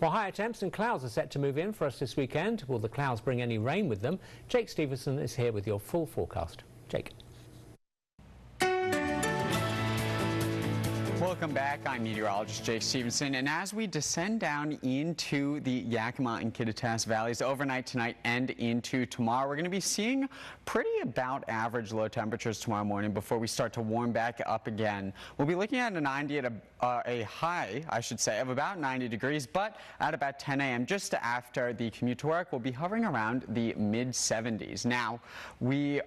Well, higher temps and clouds are set to move in for us this weekend. Will the clouds bring any rain with them? Jake Stevenson is here with your full forecast. Jake. Welcome back. I'm meteorologist Jake Stevenson, and as we descend down into the Yakima and Kittitas valleys overnight tonight and into tomorrow, we're going to be seeing pretty about average low temperatures tomorrow morning before we start to warm back up again. We'll be looking at a high, I should say, of about 90 degrees, but at about 10 a.m. just after the commute to work, we'll be hovering around the mid-70s. Now, we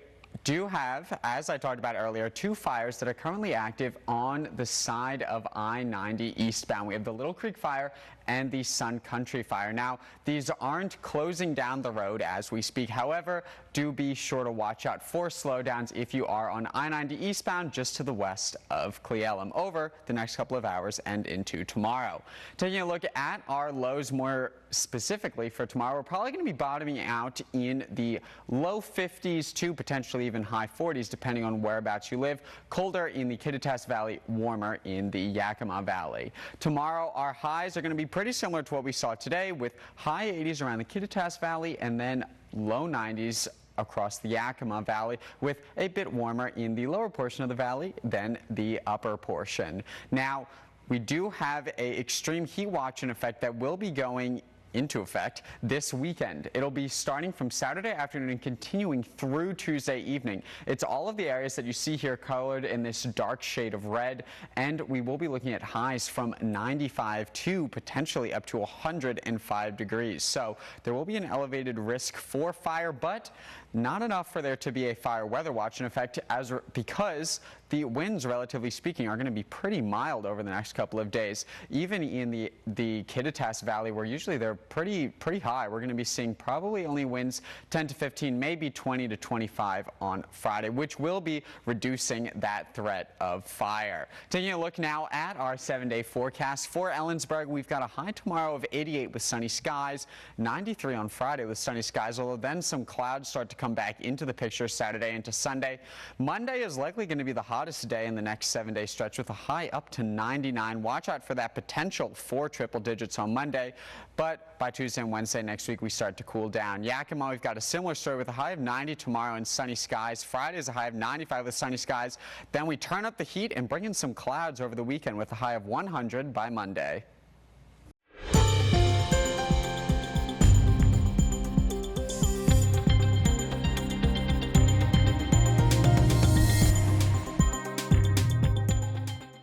do have, as I talked about earlier, two fires that are currently active on the side of I-90 eastbound. We have the Little Creek Fire and the Sun Country Fire. Now, these aren't closing down the road as we speak. However, do be sure to watch out for slowdowns if you are on I-90 eastbound just to the west of Cle Elum over the next couple of hours and into tomorrow. Taking a look at our lows more specifically for tomorrow, we're probably going to be bottoming out in the low 50s to potentially even high 40s depending on whereabouts you live. Colder in the Kittitas Valley, warmer in the Yakima Valley. Tomorrow, our highs are going to be pretty similar to what we saw today, with high 80s around the Kittitas Valley and then low 90s across the Yakima Valley, with a bit warmer in the lower portion of the valley than the upper portion. Now, we do have an extreme heat watch in effect that will be going into effect this weekend. It'll be starting from Saturday afternoon and continuing through Tuesday evening. It's all of the areas that you see here colored in this dark shade of red, and we will be looking at highs from 95 to potentially up to 105 degrees. So there will be an elevated risk for fire, but not enough for there to be a fire weather watch in effect, because the winds, relatively speaking, are going to be pretty mild over the next couple of days. Even in the Kittitas Valley, where usually they're pretty high, we're going to be seeing probably only winds 10 to 15, maybe 20 to 25 on Friday, which will be reducing that threat of fire. Taking a look now at our 7-day forecast for Ellensburg, we've got a high tomorrow of 88 with sunny skies, 93 on Friday with sunny skies, although then some clouds start to come back into the picture Saturday into Sunday. Monday is likely going to be the hottest day in the next 7-day stretch with a high up to 99. Watch out for that potential for triple digits on Monday, but by Tuesday and Wednesday next week we start to cool down. Yakima, we've got a similar story with a high of 90 tomorrow and sunny skies. Friday is a high of 95 with sunny skies. Then we turn up the heat and bring in some clouds over the weekend with a high of 100 by Monday.